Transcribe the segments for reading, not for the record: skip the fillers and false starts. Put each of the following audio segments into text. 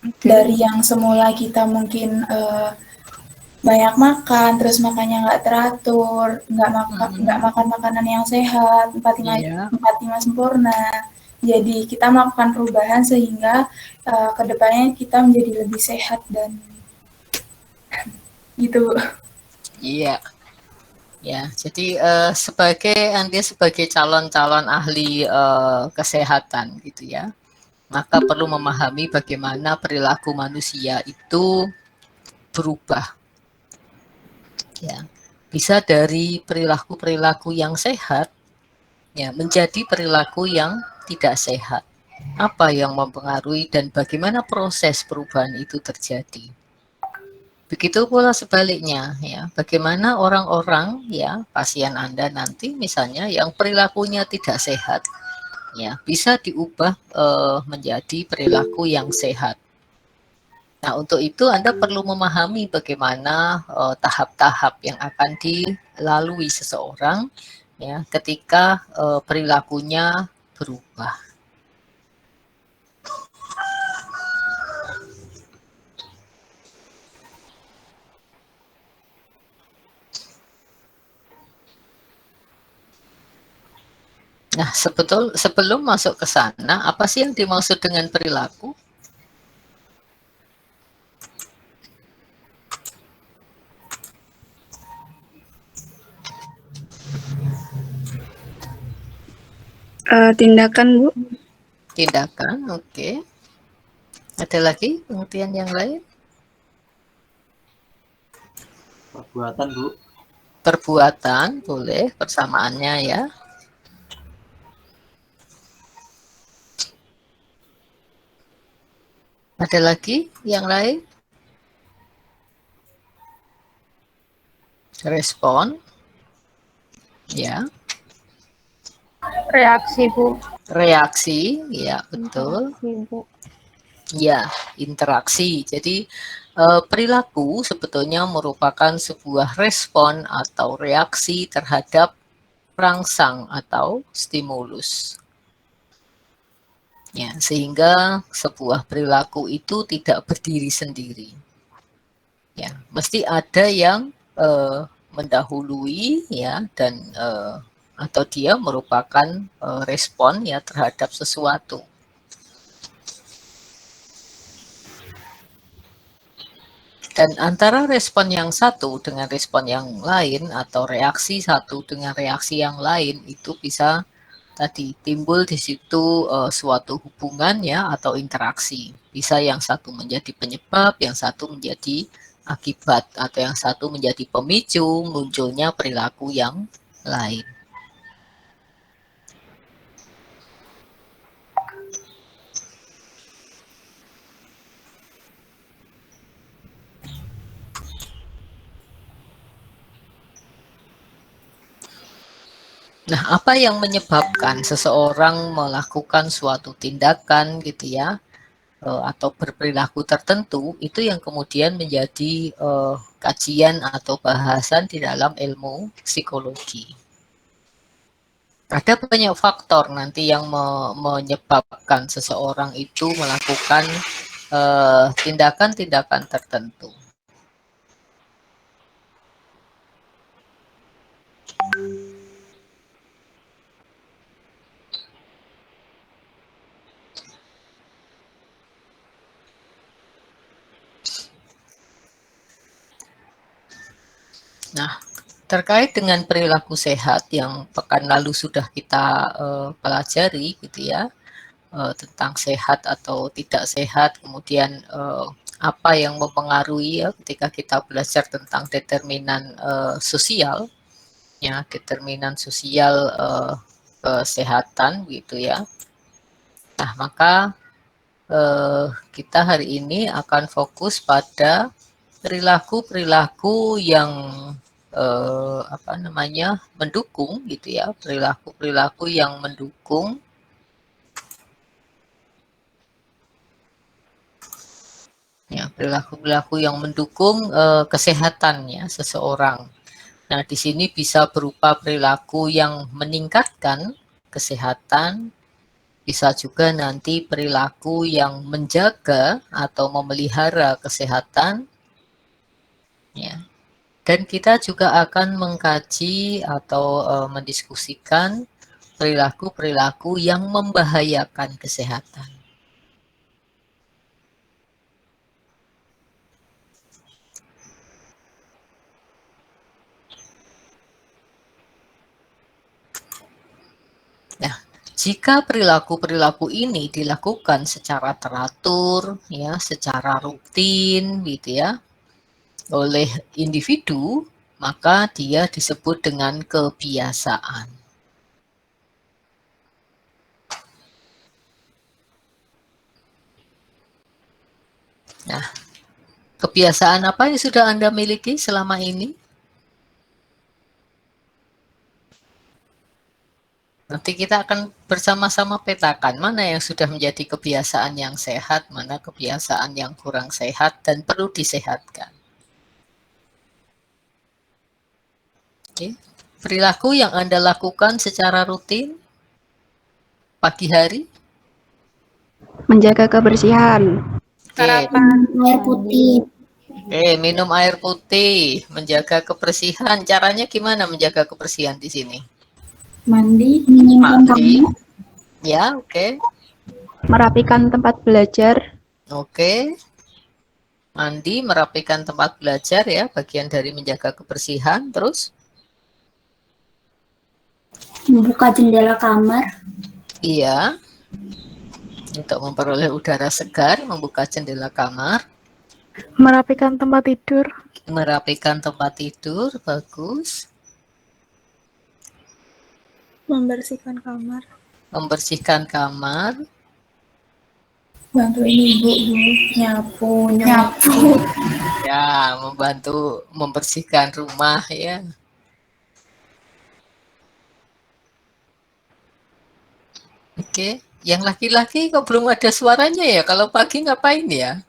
Dari yang semula kita mungkin banyak makan, terus makannya nggak teratur, nggak makan makanan yang sehat, empat lima sempurna. Jadi kita melakukan perubahan sehingga kedepannya kita menjadi lebih sehat dan gitu. Iya. Ya, jadi sebagai calon-calon ahli kesehatan gitu ya, maka perlu memahami bagaimana perilaku manusia itu berubah. Ya, bisa dari perilaku-perilaku yang sehat ya menjadi perilaku yang tidak sehat. Apa yang mempengaruhi dan bagaimana proses perubahan itu terjadi? Begitu pula sebaliknya ya, bagaimana orang-orang ya pasien Anda nanti misalnya yang perilakunya tidak sehat ya bisa diubah menjadi perilaku yang sehat. Nah, untuk itu Anda perlu memahami bagaimana tahap-tahap yang akan dilalui seseorang ya ketika perilakunya berubah. Nah, sebelum masuk ke sana, apa sih yang dimaksud dengan perilaku? Tindakan, Bu. Tindakan, oke. Ada lagi pengertian yang lain? Perbuatan, Bu. Perbuatan, boleh persamaannya ya. Ada lagi yang lain? Respon, ya. Reaksi, Bu. Reaksi, ya betul. Interaksi, Bu. Ya, interaksi. Jadi perilaku sebetulnya merupakan sebuah respon atau reaksi terhadap rangsang atau stimulus. Ya, sehingga sebuah perilaku itu tidak berdiri sendiri. Ya, mesti ada yang mendahului ya dan atau dia merupakan respon ya terhadap sesuatu. Dan antara respon yang satu dengan respon yang lain atau reaksi satu dengan reaksi yang lain itu bisa tadi timbul di situ suatu hubungan ya atau interaksi. Bisa yang satu menjadi penyebab, yang satu menjadi akibat atau yang satu menjadi pemicu munculnya perilaku yang lain. Nah, apa yang menyebabkan seseorang melakukan suatu tindakan gitu ya, atau berperilaku tertentu, itu yang kemudian menjadi kajian atau bahasan di dalam ilmu psikologi. Ada banyak faktor nanti yang menyebabkan seseorang itu melakukan tindakan-tindakan tertentu. Nah, terkait dengan perilaku sehat yang pekan lalu sudah kita pelajari gitu ya, tentang sehat atau tidak sehat, kemudian apa yang mempengaruhi ya ketika kita belajar tentang determinan sosial, ya determinan sosial kesehatan gitu ya. Nah, maka kita hari ini akan fokus pada perilaku-perilaku yang mendukung gitu ya, perilaku-perilaku yang mendukung ya, perilaku-perilaku yang mendukung kesehatannya seseorang. Nah, di sini bisa berupa perilaku yang meningkatkan kesehatan, Bisa juga nanti perilaku yang menjaga atau memelihara kesehatan, ya. Dan kita juga akan mengkaji atau mendiskusikan perilaku-perilaku yang membahayakan kesehatan. Nah, jika perilaku-perilaku ini dilakukan secara teratur, ya, secara rutin, gitu ya, oleh individu, maka dia disebut dengan kebiasaan. Nah, kebiasaan apa yang sudah Anda miliki selama ini? Nanti kita akan bersama-sama petakan mana yang sudah menjadi kebiasaan yang sehat, mana kebiasaan yang kurang sehat dan perlu disehatkan. Oke. Perilaku yang Anda lakukan secara rutin pagi hari? Menjaga kebersihan. Sarapan air putih. Minum air putih, menjaga kebersihan. Caranya gimana menjaga kebersihan di sini? Mandi. Mandi. Ya, oke. Merapikan tempat belajar. Oke. Mandi, merapikan tempat belajar ya, bagian dari menjaga kebersihan. Terus? Membuka jendela kamar. Iya. Untuk memperoleh udara segar, membuka jendela kamar. Merapikan tempat tidur. Merapikan tempat tidur, bagus. Membersihkan kamar. Membersihkan kamar. Bantuin ibu, nyapu. Ya, membantu membersihkan rumah ya. Oke, yang laki-laki kok belum ada suaranya ya? Kalau pagi ngapain ya?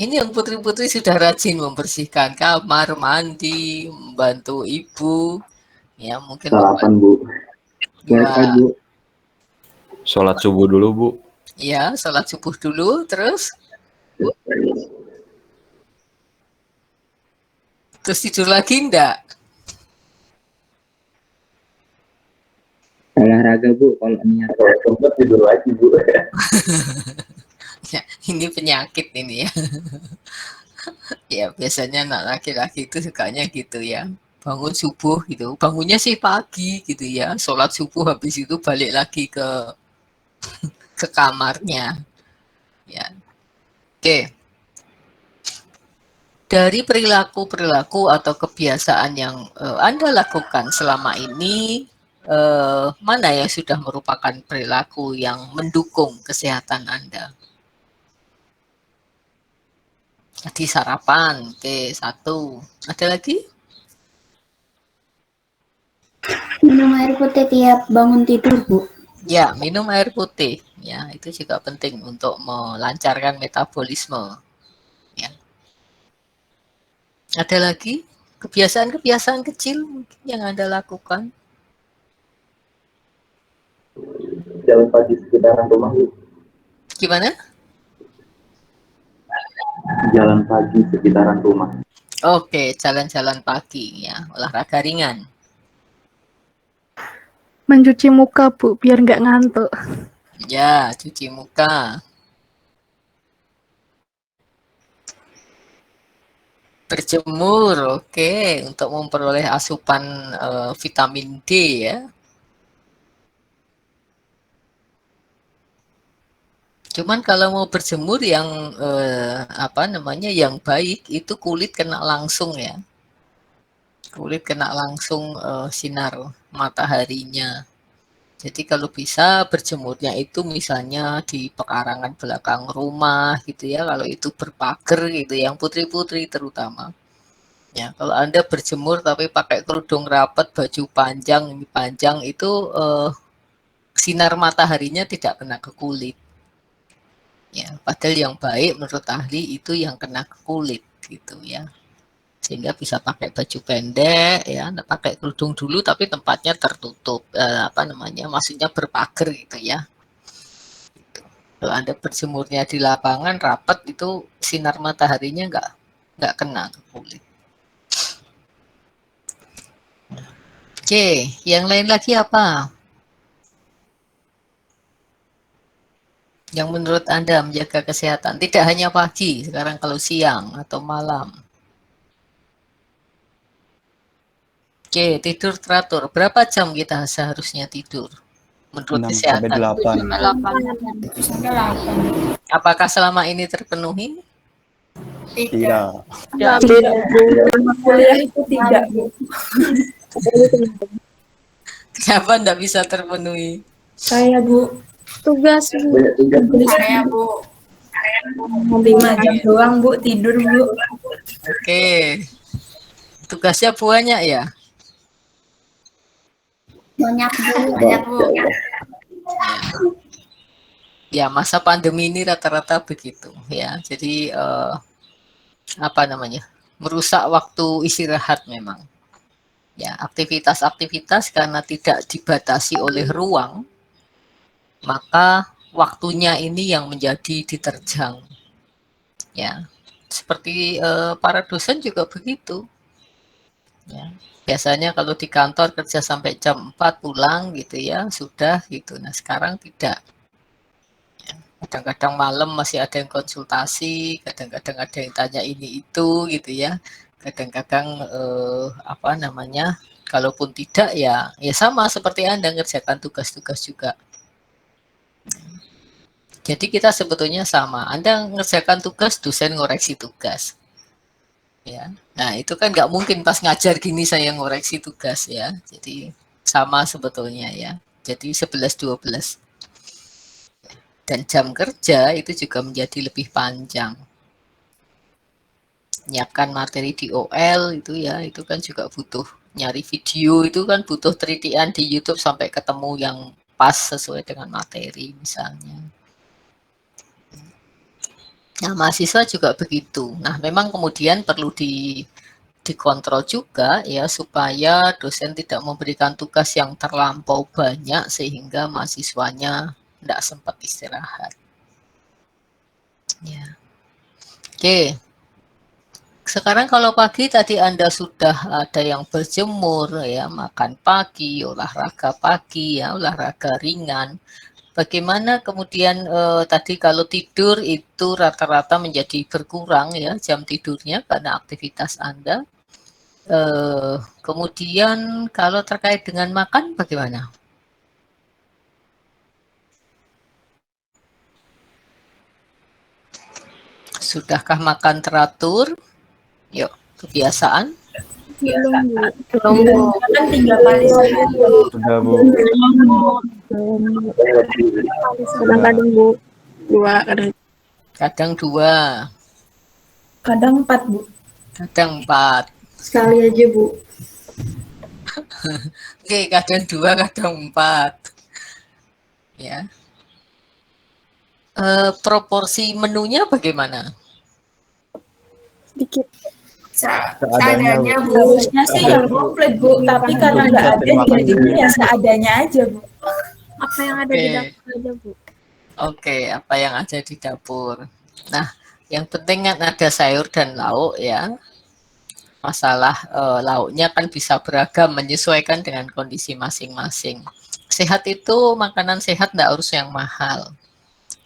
Ini yang putri-putri sudah rajin membersihkan kamar, mandi, membantu ibu. Ya, mungkin Sarapan, Bu. ya, Bu. Sholat subuh dulu, Bu. ya, sholat subuh dulu, terus tidur lagi enggak? Olahraga, Bu, kalau niat. Sempat tidur lagi, Bu. Ya, ini penyakit ini ya. Ya, biasanya anak laki-laki itu sukanya gitu ya. Bangun subuh gitu. Bangunnya sih pagi gitu ya. Sholat subuh habis itu balik lagi ke kamarnya. Ya. Oke. Dari perilaku-perilaku atau kebiasaan yang Anda lakukan selama ini, mana yang sudah merupakan perilaku yang mendukung kesehatan Anda? Tadi sarapan, oke, 1. Ada lagi? Minum air putih tiap bangun tidur, Bu. Ya, minum air putih. Ya, itu juga penting untuk melancarkan metabolisme. Ya. Ada lagi kebiasaan-kebiasaan kecil mungkin yang Anda lakukan? Jalan pagi sekitaran rumah, Bu. Gimana? Jalan pagi sekitaran rumah. Oke, jalan-jalan pagi ya, olahraga ringan. Mencuci muka, Bu, biar nggak ngantuk. Ya, cuci muka. Berjemur, oke, untuk memperoleh asupan vitamin D ya. Cuman kalau mau berjemur yang yang baik itu kulit kena langsung ya. Kulit kena langsung sinar mataharinya. Jadi kalau bisa berjemurnya itu misalnya di pekarangan belakang rumah gitu ya, kalau itu berpagar gitu, yang putri-putri terutama. Ya, kalau Anda berjemur tapi pakai kerudung rapat, baju panjang, ini panjang itu sinar mataharinya tidak kena ke kulit. Ya, padahal yang baik menurut ahli itu yang kena ke kulit gitu ya. sehingga bisa pakai baju pendek ya, nggak pakai kerudung dulu tapi tempatnya tertutup, maksudnya berpagar gitu ya. Kalau Anda berjemurnya di lapangan rapat itu sinar mataharinya nggak kena ke kulit. Oke, yang lain lagi apa? Yang menurut Anda menjaga kesehatan, tidak hanya pagi, sekarang kalau siang atau malam. Oke, tidur teratur. Berapa jam kita seharusnya tidur menurut 6 kesehatan? sampai 8. 8. Apakah selama ini terpenuhi? Tidak. Kuliah itu tidak, Bu. Kenapa tidak bisa terpenuhi? Saya, Bu. Tugas, Bu. Banyak tugas. Saya, Bu. 5 jam doang, Bu, tidur, Bu. Oke. Tugasnya banyak ya? Banyak, Bu. Ya, masa pandemi ini rata-rata begitu ya. Jadi merusak waktu istirahat memang. Ya, aktivitas-aktivitas karena tidak dibatasi oleh ruang, maka waktunya ini yang menjadi diterjang. Ya, seperti para dosen juga begitu. Ya, biasanya kalau di kantor kerja sampai jam 4 pulang gitu ya, sudah gitu. Nah, sekarang tidak. Kadang-kadang malam masih ada yang konsultasi, kadang-kadang ada yang tanya ini itu gitu ya. Kadang-kadang kalaupun tidak ya sama seperti Anda ngerjakan tugas-tugas juga. Jadi kita sebetulnya sama. Anda ngerjakan tugas, dosen ngoreksi tugas. Ya. Nah, itu kan nggak mungkin pas ngajar gini saya ngoreksi tugas ya. Jadi sama sebetulnya ya. Jadi 11-12. Dan jam kerja itu juga menjadi lebih panjang. Nyiapkan materi di OL itu ya, itu kan juga butuh nyari video, itu kan butuh telitian di YouTube sampai ketemu yang pas sesuai dengan materi misalnya. Nah, mahasiswa juga begitu. Nah, memang kemudian perlu dikontrol juga ya supaya dosen tidak memberikan tugas yang terlampau banyak sehingga mahasiswanya tidak sempat istirahat. Ya. Oke. Sekarang kalau pagi tadi Anda sudah ada yang berjemur ya, makan pagi, olahraga pagi ya, olahraga ringan. Bagaimana kemudian tadi kalau tidur itu rata-rata menjadi berkurang ya jam tidurnya karena aktivitas Anda. Kemudian kalau terkait dengan makan bagaimana? Sudahkah makan teratur? Yuk, kebiasaan. Belum, Bu. Kan 3 kali sehari. Sudah, Bu. Kadang-kadang, Bu. 2, kadang. Kadang 2. Kadang 4, Bu. Kadang 4. Sekali aja, Bu. Oke, kadang 2, kadang 4. Ya. Proporsi menunya bagaimana? Sedikit. Seadanya, Bu. Harusnya sih yang komplit, Bu. Tapi karena nggak ada, jadinya ya seadanya aja, Bu. Apa yang ada di dapur aja, Bu? Oke, apa yang ada di dapur. Nah, yang penting kan ada sayur dan lauk ya. Masalah lauknya kan bisa beragam menyesuaikan dengan kondisi masing-masing. Sehat itu makanan sehat tidak harus yang mahal.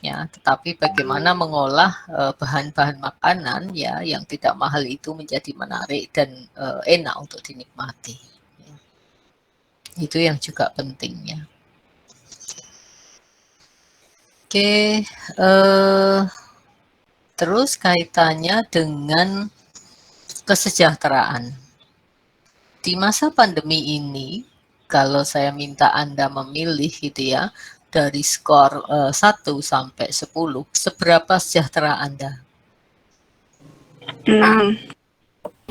Ya, tetapi bagaimana mengolah bahan-bahan makanan ya yang tidak mahal itu menjadi menarik dan enak untuk dinikmati. Ya. Itu yang juga penting ya. Oke, terus kaitannya dengan kesejahteraan. Di masa pandemi ini, kalau saya minta Anda memilih gitu ya, dari skor 1 sampai 10, seberapa sejahtera Anda? 6.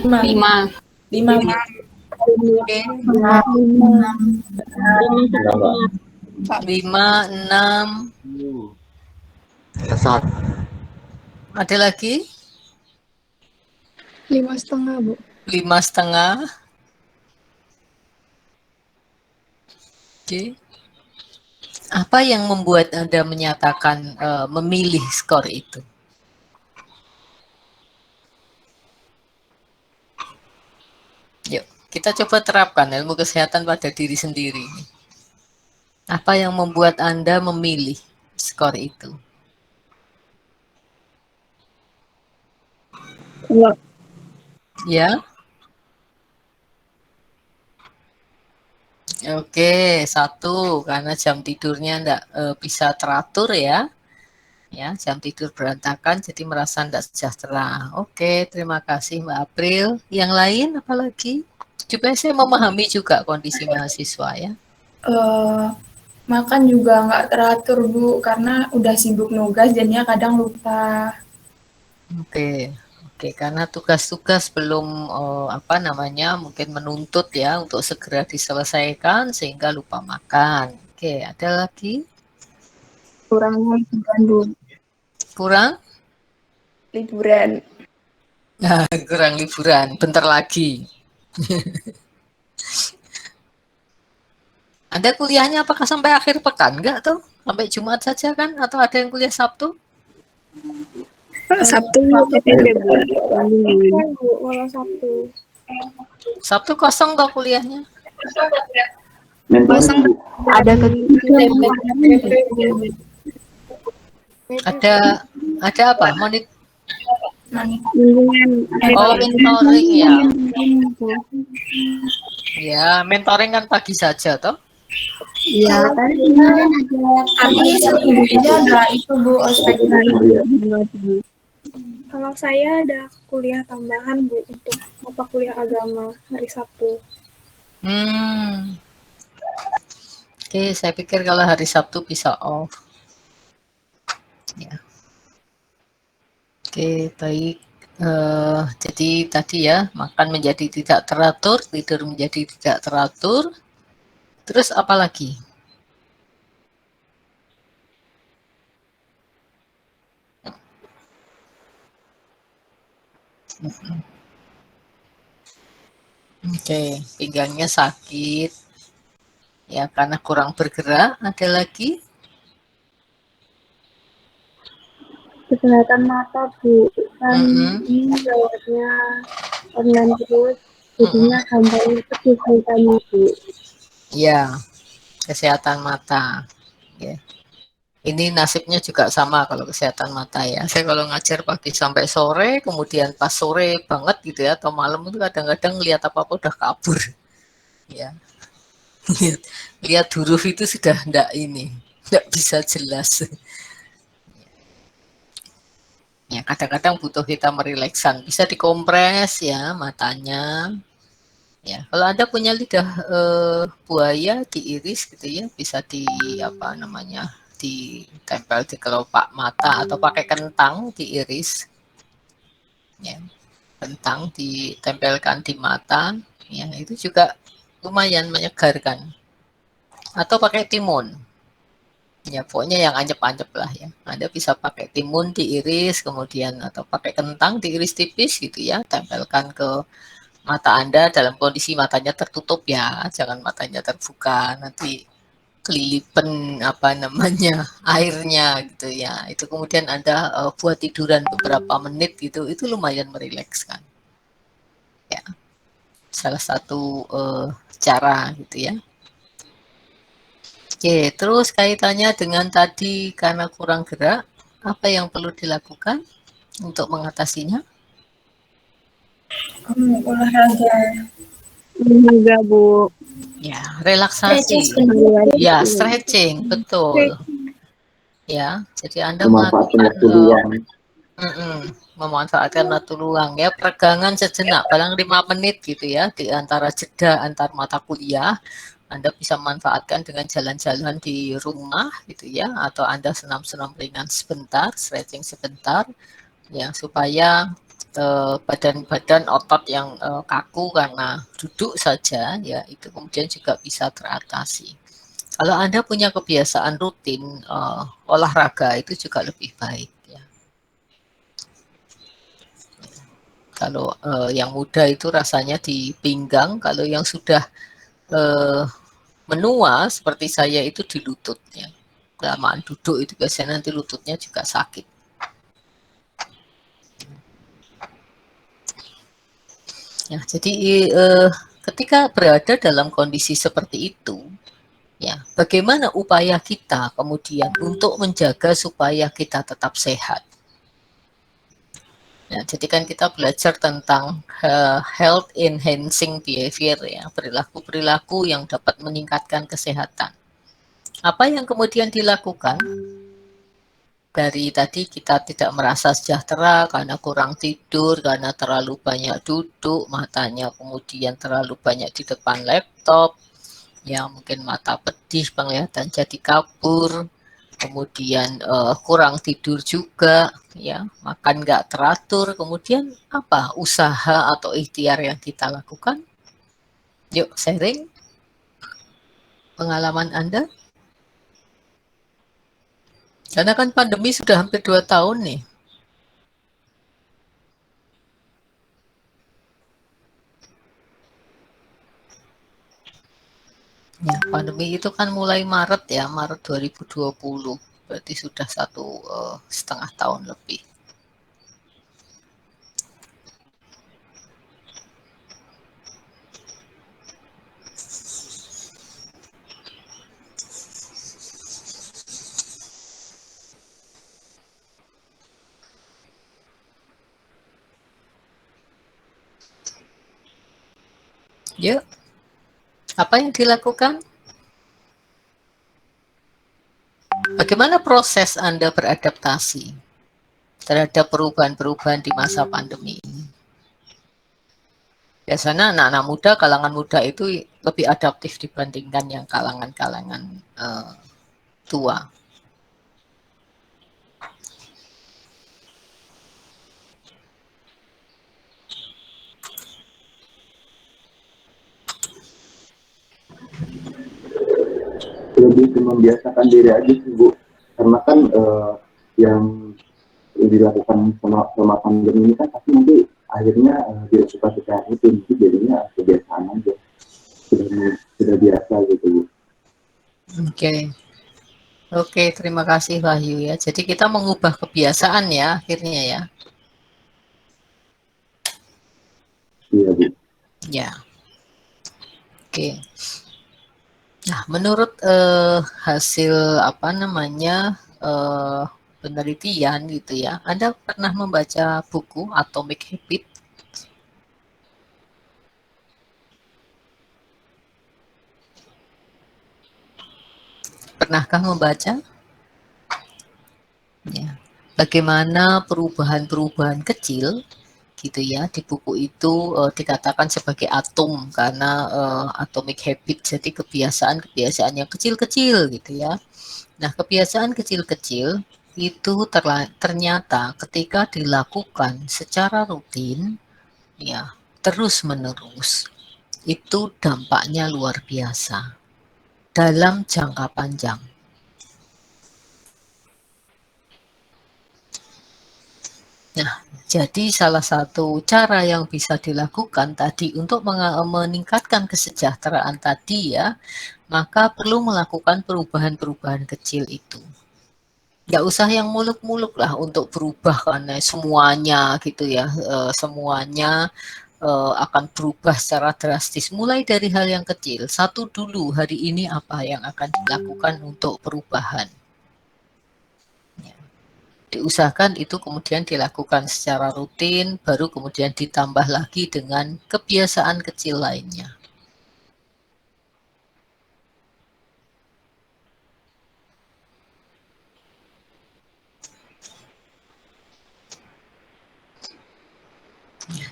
5. 5. Oke. 5, 6. Ada lagi? 5,5, Bu. 5,5. Oke. Apa yang membuat Anda menyatakan memilih skor itu? Yuk, kita coba terapkan ilmu kesehatan pada diri sendiri. Apa yang membuat Anda memilih skor itu? Ya. Oke, 1, karena jam tidurnya enggak bisa teratur ya. Ya, jam tidur berantakan jadi merasa enggak sejahtera. Oke, terima kasih Mbak April. Yang lain apalagi? Supaya saya memahami juga kondisi mahasiswa ya. Makan juga nggak teratur Bu, karena udah sibuk nugas jadinya kadang lupa. Oke. Oke, karena tugas-tugas belum mungkin menuntut ya untuk segera diselesaikan sehingga lupa makan. Oke, ada lagi? Kurangnya liburan, Bu. Kurang? Liburan. Nah, kurang liburan, bentar lagi. Anda kuliahnya apakah sampai akhir pekan? Enggak tuh? Sampai Jumat saja kan? Atau ada yang kuliah Sabtu? Sabtu PPD, Bu. Malah Sabtu. Sabtu kosong toh kuliahnya? Kosong ada Ada apa? Bimbingan. Oh, mentoring ya. Ya, mentoring kan pagi saja toh? Iya, Tapi seminggu ini ada itu Bu, ospek. Kalau saya ada kuliah tambahan Bu untuk mata kuliah agama hari Sabtu. Oke, saya pikir kalau hari Sabtu bisa off. Ya. Oke, baik. Jadi tadi ya, makan menjadi tidak teratur, tidur menjadi tidak teratur. Terus apa lagi? Oke, pinggangnya sakit. Ya, karena kurang bergerak. Ada lagi? Kesehatan mata Bu, kan ini jawabnya online terus, jadinya gampang kesulitannya Bu. Ya, kesehatan mata. Ya. Ini nasibnya juga sama kalau kesehatan mata ya. Saya kalau ngajar pagi sampai sore, kemudian pas sore banget gitu ya, atau malam itu kadang-kadang lihat apa-apa udah kabur. Ya. Lihat huruf itu sudah enggak bisa jelas. Ya, kadang-kadang butuh kita merileksan, bisa dikompres ya matanya. Ya, kalau Anda punya lidah buaya diiris gitu ya, bisa ditempel di kelopak mata atau pakai kentang diiris. Ya, kentang ditempelkan di mata, ya itu juga lumayan menyegarkan. Atau pakai timun. Ya, pokoknya yang anyep-anyep lah ya. Anda bisa pakai timun diiris, kemudian atau pakai kentang diiris tipis gitu ya, tempelkan ke mata Anda dalam kondisi matanya tertutup ya, jangan matanya terbuka, nanti kelilipan airnya gitu ya. Itu kemudian Anda buat tiduran beberapa menit gitu, itu lumayan merilekskan. Ya, salah satu cara gitu ya. Oke, terus kaitannya dengan tadi karena kurang gerak, apa yang perlu dilakukan untuk mengatasinya? Olahraga. Olahraga Bu. Ya, relaksasi. Ya, stretching, betul. Ya, jadi Anda memanfaatkan waktu luang ya, peregangan sejenak, paling 5 menit gitu ya, di antara jeda antar mata kuliah. Anda bisa manfaatkan dengan jalan-jalan di rumah gitu ya, atau Anda senam-senam ringan sebentar, stretching sebentar, ya supaya badan-badan otot yang kaku karena duduk saja ya itu kemudian juga bisa teratasi. Kalau Anda punya kebiasaan rutin olahraga itu juga lebih baik ya. Kalau yang muda itu rasanya di pinggang, kalau yang sudah menua seperti saya itu di lutut ya. Kelamaan duduk itu biasanya nanti lututnya juga sakit. Ya, jadi ketika berada dalam kondisi seperti itu, ya, bagaimana upaya kita kemudian untuk menjaga supaya kita tetap sehat? Ya, jadi kan kita belajar tentang health enhancing behavior ya, perilaku-perilaku yang dapat meningkatkan kesehatan. Apa yang kemudian dilakukan? Dari tadi kita tidak merasa sejahtera karena kurang tidur, karena terlalu banyak duduk, matanya kemudian terlalu banyak di depan laptop, ya mungkin mata pedih, penglihatan jadi kabur, kemudian kurang tidur juga, ya makan nggak teratur, kemudian apa usaha atau ikhtiar yang kita lakukan? Yuk sharing pengalaman Anda. Karena kan pandemi sudah hampir 2 tahun nih. Ya, pandemi itu kan mulai Maret ya, Maret 2020. Berarti sudah 1,5 tahun lebih. Yuk, apa yang dilakukan? Bagaimana proses Anda beradaptasi terhadap perubahan-perubahan di masa pandemi ini? Biasanya anak-anak muda, kalangan muda itu lebih adaptif dibandingkan yang kalangan-kalangan tua. Lebih membiasakan diri aja sih Bu, karena kan yang dilakukan sama pandemi ini kan pasti nanti akhirnya tidak suka secara rutin, itu jadinya kebiasaan aja, sudah biasa gitu Bu. Oke, terima kasih Wahyu ya. Jadi kita mengubah kebiasaan ya akhirnya ya. Iya Bu. Ya. Oke. Nah, menurut hasil penelitian gitu ya, Anda pernah membaca buku Atomic Habit? Pernahkah membaca? Ya. Bagaimana perubahan-perubahan kecil gitu ya di buku itu dikatakan sebagai atom karena atomic habit, jadi kebiasaan-kebiasaan yang kecil-kecil gitu ya. Nah, kebiasaan kecil-kecil itu ternyata ketika dilakukan secara rutin ya, terus-menerus, itu dampaknya luar biasa dalam jangka panjang. Nah, jadi salah satu cara yang bisa dilakukan tadi untuk meningkatkan kesejahteraan tadi ya, maka perlu melakukan perubahan-perubahan kecil itu. Nggak usah yang muluk-muluk lah untuk berubah karena semuanya gitu ya, semuanya akan berubah secara drastis. Mulai dari hal yang kecil, satu dulu hari ini apa yang akan dilakukan untuk perubahan. Diusahakan itu kemudian dilakukan secara rutin, baru kemudian ditambah lagi dengan kebiasaan kecil lainnya.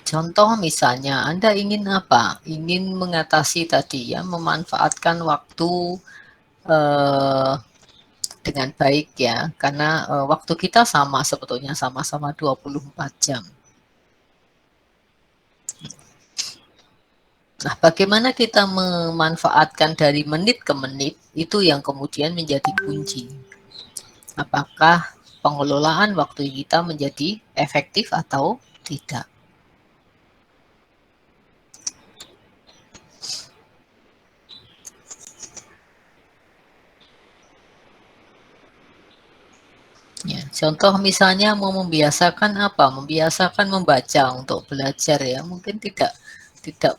Contoh misalnya, Anda ingin apa? Ingin mengatasi tadi ya, memanfaatkan waktu dengan baik ya, karena waktu kita sama sebetulnya, sama-sama 24 jam. Nah, bagaimana kita memanfaatkan dari menit ke menit, itu yang kemudian menjadi kunci. Apakah pengelolaan waktu kita menjadi efektif atau tidak? Contoh misalnya mau membiasakan apa? Membiasakan membaca untuk belajar ya. Mungkin tidak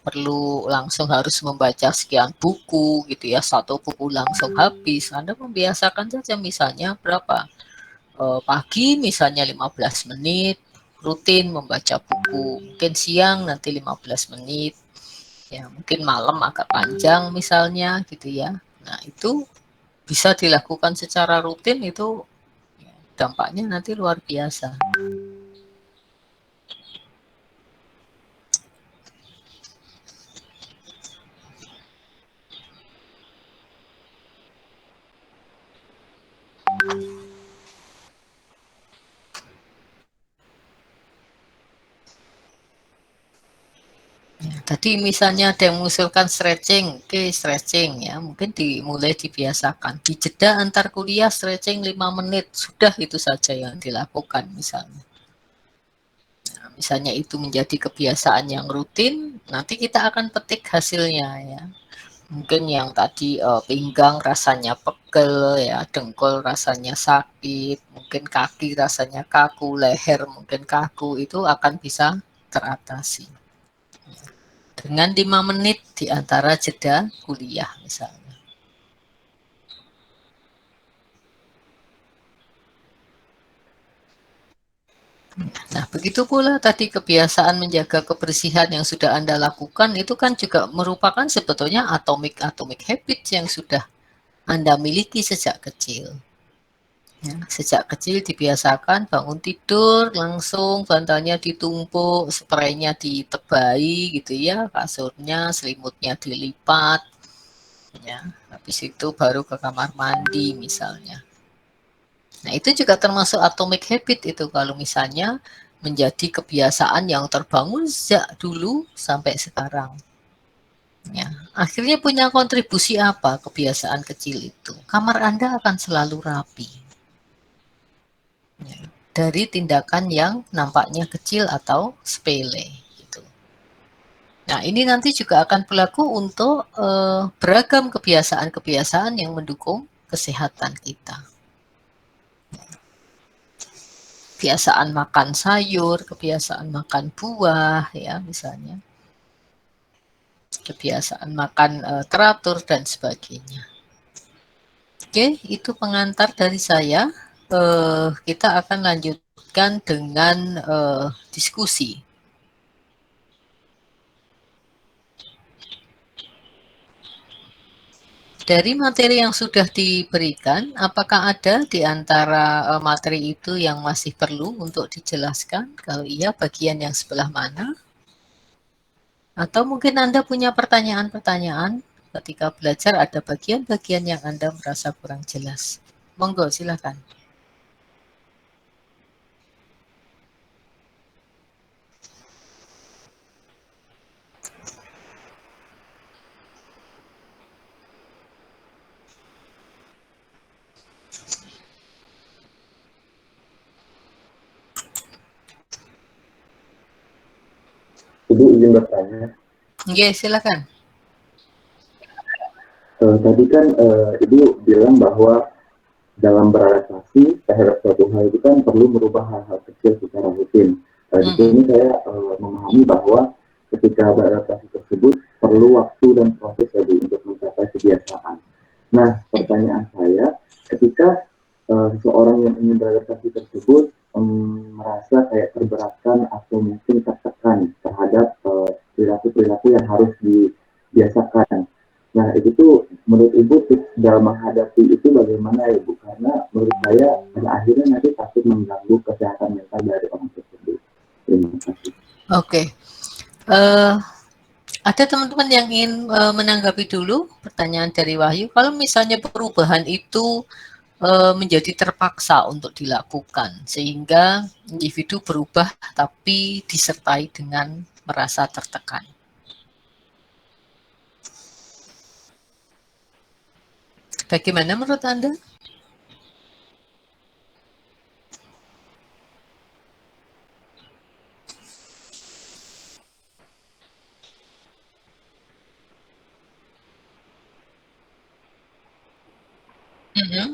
perlu langsung harus membaca sekian buku gitu ya. Satu buku langsung habis. Anda membiasakan saja misalnya berapa? Pagi misalnya 15 menit rutin membaca buku. Mungkin siang nanti 15 menit. Ya, mungkin malam agak panjang misalnya gitu ya. Nah, itu bisa dilakukan secara rutin itu dampaknya nanti luar biasa. Ya, tadi misalnya ada yang mengusulkan stretching, oke stretching ya, mungkin dimulai dibiasakan. Di jeda antar kuliah stretching 5 menit, sudah itu saja yang dilakukan misalnya. Nah, misalnya itu menjadi kebiasaan yang rutin, nanti kita akan petik hasilnya ya. Mungkin yang tadi pinggang rasanya pegel ya, dengkul rasanya sakit, mungkin kaki rasanya kaku, leher mungkin kaku, itu akan bisa teratasi dengan 5 menit di antara jeda kuliah misalnya. Nah, begitu pula tadi kebiasaan menjaga kebersihan yang sudah Anda lakukan itu kan juga merupakan sebetulnya atomic habit yang sudah Anda miliki sejak kecil. Ya, sejak kecil dibiasakan bangun tidur langsung bantalnya ditumpuk, spraynya ditebai gitu ya, kasurnya, selimutnya dilipat. Ya, habis itu baru ke kamar mandi misalnya. Nah, itu juga termasuk atomic habit itu kalau misalnya menjadi kebiasaan yang terbangun sejak dulu sampai sekarang. Ya, akhirnya punya kontribusi apa kebiasaan kecil itu? Kamar Anda akan selalu rapi. Ya, dari tindakan yang nampaknya kecil atau sepele. Gitu. Nah, ini nanti juga akan berlaku untuk beragam kebiasaan-kebiasaan yang mendukung kesehatan kita. Kebiasaan makan sayur, kebiasaan makan buah, ya misalnya, kebiasaan makan teratur dan sebagainya. Oke, itu pengantar dari saya. Kita akan lanjutkan dengan diskusi. Dari materi yang sudah diberikan, apakah ada di antara materi itu yang masih perlu untuk dijelaskan? Kalau iya, bagian yang sebelah mana? Atau mungkin Anda punya pertanyaan-pertanyaan ketika belajar ada bagian-bagian yang Anda merasa kurang jelas. Monggo, silakan. Ibu izin bertanya. Oke, silakan. Tadi kan Ibu bilang bahwa dalam beradaptasi terhadap suatu hal itu kan perlu merubah hal-hal kecil secara rutin. Di sini saya memahami bahwa ketika beradaptasi tersebut perlu waktu dan proses tadi untuk mencapai kebiasaan. Nah, pertanyaan saya, ketika seseorang yang ingin beradaptasi tersebut merasa kayak terberatkan atau mungkin tertekan terhadap perilaku-perilaku yang harus dibiasakan. Nah, itu tuh menurut Ibu tips dalam menghadapi itu bagaimana ya Bu? Karena menurut saya pada akhirnya nanti takut mengganggu kesehatan mental dari orang tersebut. Terima kasih. Oke. Ada teman-teman yang ingin menanggapi dulu pertanyaan dari Wahyu. Kalau misalnya perubahan itu menjadi terpaksa untuk dilakukan, sehingga individu berubah tapi disertai dengan merasa tertekan. Bagaimana menurut Anda? Mm-hmm.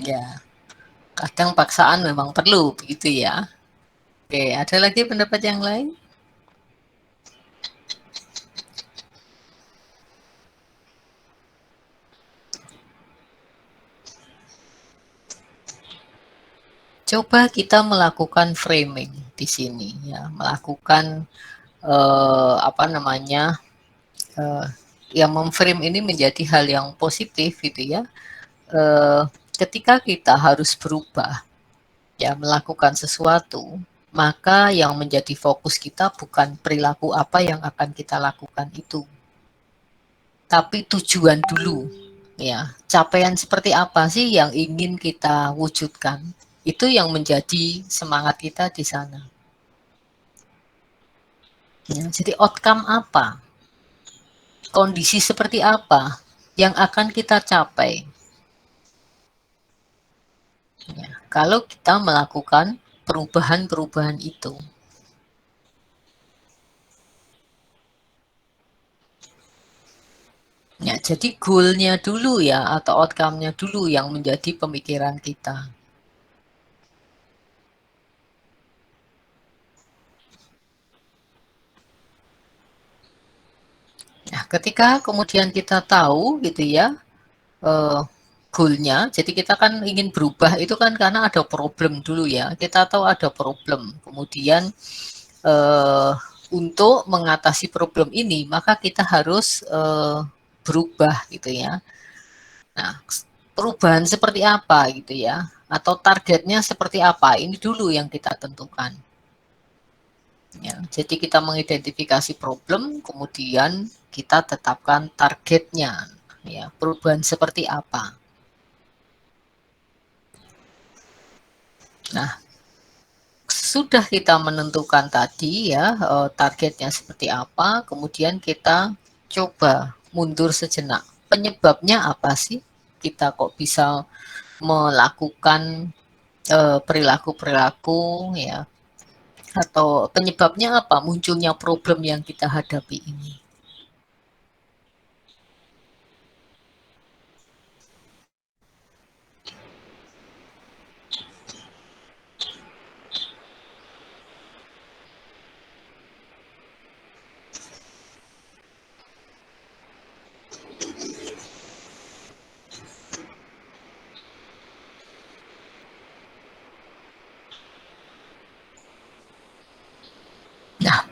Ya, kadang paksaan memang perlu begitu ya. Oke, ada lagi pendapat yang lain? Coba kita melakukan framing di sini ya, melakukan apa namanya, yang memframe ini menjadi hal yang positif gitu ya. Ketika kita harus berubah ya, melakukan sesuatu, maka yang menjadi fokus kita bukan perilaku apa yang akan kita lakukan itu, tapi tujuan dulu ya, capaian seperti apa sih yang ingin kita wujudkan, itu yang menjadi semangat kita di sana ya. Jadi outcome apa, kondisi seperti apa yang akan kita capai ya, kalau kita melakukan perubahan-perubahan itu. Ya, jadi goal-nya dulu ya, atau outcome-nya dulu yang menjadi pemikiran kita. Nah, ketika kemudian kita tahu gitu ya, goal-nya, jadi kita kan ingin berubah itu kan karena ada problem dulu ya. Kita tahu ada problem, kemudian untuk mengatasi problem ini, maka kita harus berubah gitu ya. Nah, perubahan seperti apa gitu ya, atau targetnya seperti apa, ini dulu yang kita tentukan. Ya, jadi kita mengidentifikasi problem, kemudian kita tetapkan targetnya, ya, perubahan seperti apa. Nah, sudah kita menentukan tadi ya targetnya seperti apa, kemudian kita coba mundur sejenak. Penyebabnya apa sih? Kita kok bisa melakukan perilaku-perilaku ya, atau penyebabnya apa munculnya problem yang kita hadapi ini. Nah,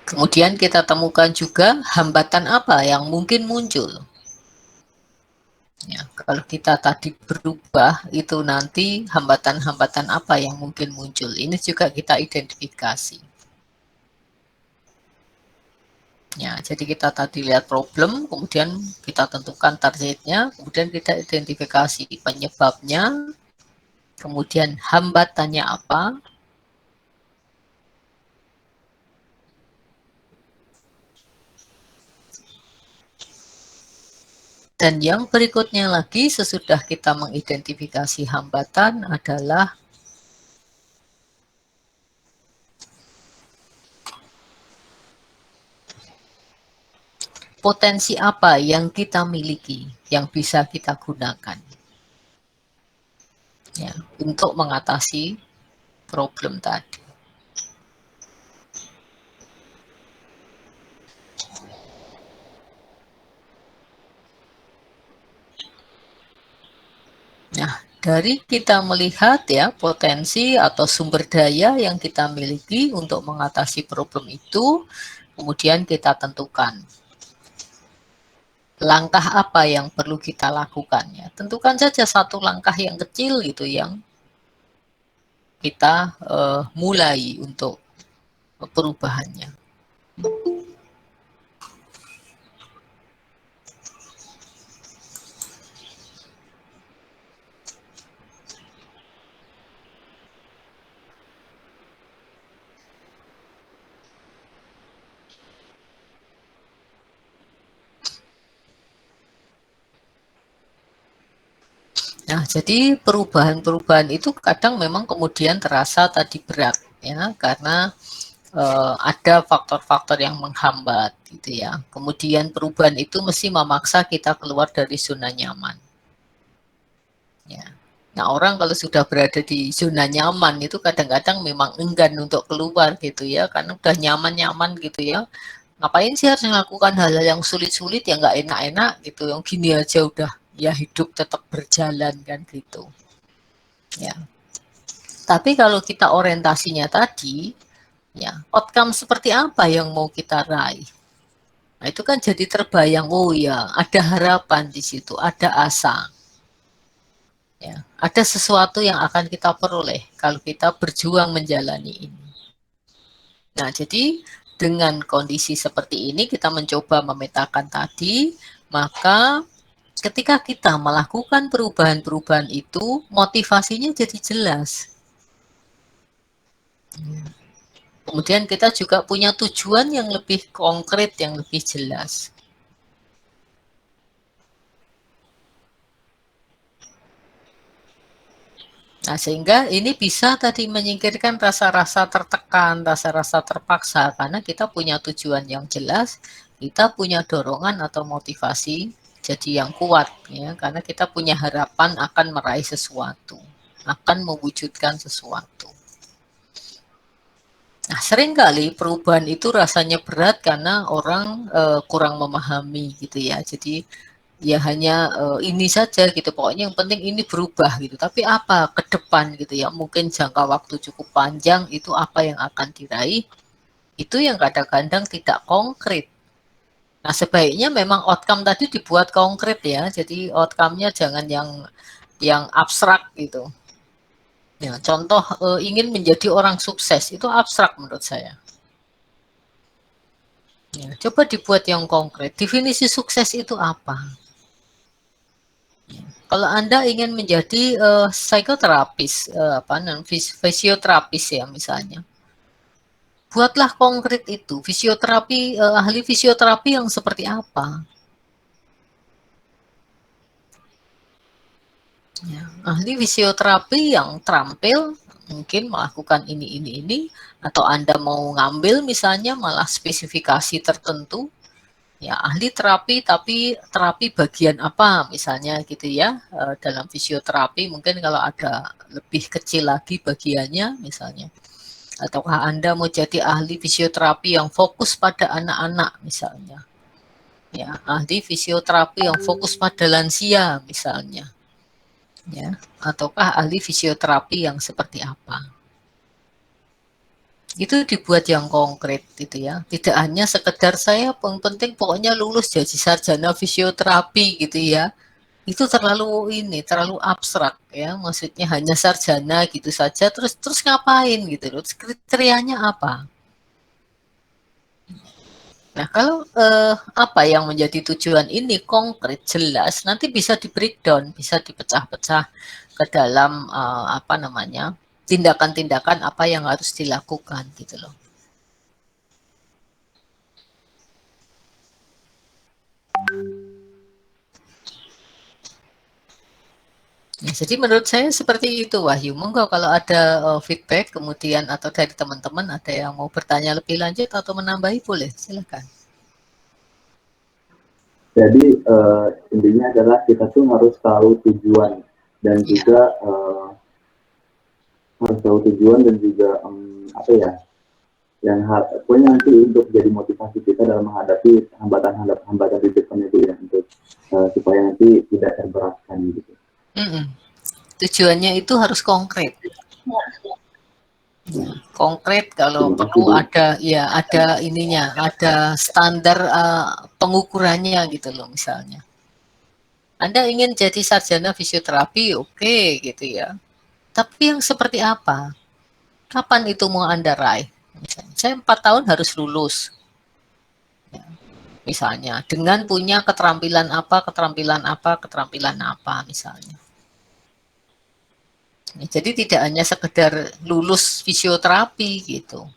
kemudian kita temukan juga hambatan apa yang mungkin muncul. Ya, kalau kita tadi berubah, itu nanti hambatan-hambatan apa yang mungkin muncul. Ini juga kita identifikasi. Ya, jadi kita tadi lihat problem, kemudian kita tentukan targetnya, kemudian kita identifikasi penyebabnya, kemudian hambatannya apa, dan yang berikutnya lagi sesudah kita mengidentifikasi hambatan adalah potensi apa yang kita miliki, yang bisa kita gunakan ya, untuk mengatasi problem tadi. Nah, dari kita melihat ya potensi atau sumber daya yang kita miliki untuk mengatasi problem itu, kemudian kita tentukan langkah apa yang perlu kita lakukan ya. Tentukan saja satu langkah yang kecil gitu yang kita mulai untuk perubahannya. Nah, jadi perubahan-perubahan itu kadang memang kemudian terasa tadi berat ya, karena ada faktor-faktor yang menghambat gitu ya. Kemudian perubahan itu mesti memaksa kita keluar dari zona nyaman. Ya. Nah, orang kalau sudah berada di zona nyaman itu kadang-kadang memang enggan untuk keluar gitu ya, karena udah nyaman-nyaman gitu ya. Ngapain sih harus melakukan hal-hal yang sulit-sulit yang nggak enak-enak gitu, yang gini aja udah ya hidup tetap berjalan kan gitu. Ya. Tapi kalau kita orientasinya tadi, ya outcome seperti apa yang mau kita raih? Nah, itu kan jadi terbayang, oh ya ada harapan di situ, ada asa. Ya, ada sesuatu yang akan kita peroleh kalau kita berjuang menjalani ini. Nah, jadi dengan kondisi seperti ini kita mencoba memetakan tadi, maka ketika kita melakukan perubahan-perubahan itu, motivasinya jadi jelas. Kemudian kita juga punya tujuan yang lebih konkret, yang lebih jelas. Nah, sehingga ini bisa tadi menyingkirkan rasa-rasa tertekan, rasa-rasa terpaksa, karena kita punya tujuan yang jelas, kita punya dorongan atau motivasi jadi yang kuat, ya, karena kita punya harapan akan meraih sesuatu, akan mewujudkan sesuatu. Nah, seringkali perubahan itu rasanya berat karena orang kurang memahami gitu ya. Jadi ya hanya ini saja gitu, pokoknya yang penting ini berubah gitu, tapi apa ke depan gitu ya, mungkin jangka waktu cukup panjang itu apa yang akan diraih, itu yang kadang-kadang tidak konkret. Nah, sebaiknya memang outcome tadi dibuat konkret ya, jadi outcome-nya jangan yang abstrak gitu ya. Contoh ingin menjadi orang sukses itu abstrak menurut saya ya. Coba dibuat yang konkret, definisi sukses itu apa. Kalau Anda ingin menjadi psikoterapis, fisioterapis ya misalnya, buatlah konkret itu. Fisioterapi, ahli fisioterapi yang seperti apa? Ya, ahli fisioterapi yang terampil, mungkin melakukan ini, atau Anda mau ngambil misalnya malah spesifikasi tertentu, ya ahli terapi tapi terapi bagian apa misalnya gitu ya, dalam fisioterapi mungkin kalau ada lebih kecil lagi bagiannya misalnya, ataukah Anda mau jadi ahli fisioterapi yang fokus pada anak-anak misalnya, ya ahli fisioterapi yang fokus pada lansia misalnya, ya ataukah ahli fisioterapi yang seperti apa. Itu dibuat yang konkret gitu ya, tidak hanya sekedar saya penting pokoknya lulus jadi sarjana fisioterapi gitu ya, itu terlalu abstrak ya, maksudnya hanya sarjana gitu saja terus ngapain gitu loh, kriterianya apa. Nah, kalau apa yang menjadi tujuan ini konkret jelas, nanti bisa di breakdown, bisa dipecah-pecah ke dalam tindakan-tindakan apa yang harus dilakukan gitu loh. Ya, jadi menurut saya seperti itu Wahyu. Monggo kalau ada feedback kemudian atau dari teman-teman ada yang mau bertanya lebih lanjut atau menambahi boleh, silakan. Jadi intinya adalah kita tuh harus tahu tujuan dan juga harus tahu tujuan dan juga yang pokoknya nanti untuk jadi motivasi kita dalam menghadapi hambatan di depan itu ya, untuk supaya nanti tidak terberatkan gitu. Tujuannya itu harus konkret. Konkret kalau perlu ada ininya, ada standar pengukurannya gitu loh misalnya. Anda ingin jadi sarjana fisioterapi, oke gitu ya. Tapi yang seperti apa? Kapan itu mau Anda raih? Misalnya, saya 4 tahun harus lulus. Ya, misalnya, dengan punya keterampilan apa misalnya. Ya, jadi tidak hanya sekedar lulus fisioterapi gitu.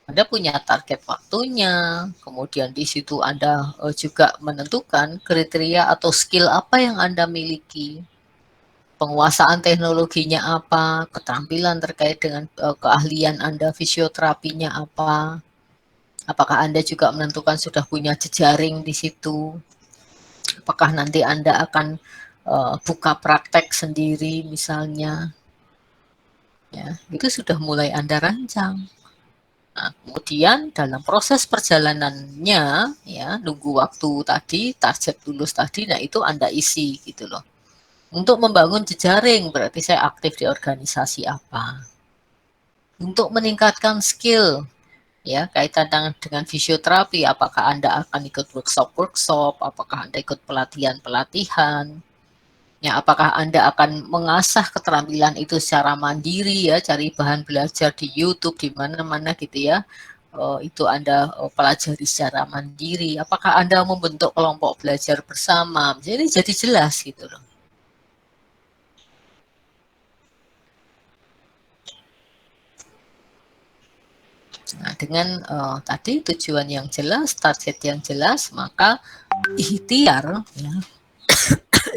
Anda punya target waktunya, kemudian di situ Anda juga menentukan kriteria atau skill apa yang Anda miliki. penguasaan teknologinya apa, keterampilan terkait dengan keahlian Anda, fisioterapinya apa, apakah Anda juga menentukan sudah punya jejaring di situ, apakah nanti Anda akan buka praktek sendiri misalnya, ya, itu sudah mulai Anda rancang. Nah, kemudian dalam proses perjalanannya, ya, nunggu waktu tadi, target lulus tadi, nah itu Anda isi gitu loh. Untuk membangun jejaring, berarti saya aktif di organisasi apa. Untuk meningkatkan skill, ya, kaitan dengan fisioterapi, apakah Anda akan ikut workshop-workshop, apakah Anda ikut pelatihan-pelatihan, ya, apakah Anda akan mengasah keterampilan itu secara mandiri, ya, cari bahan belajar di YouTube, di mana-mana gitu ya, itu Anda pelajari secara mandiri, apakah Anda membentuk kelompok belajar bersama, jadi jelas gitu loh. Nah, dengan tadi tujuan yang jelas, target yang jelas, maka ikhtiar, ya,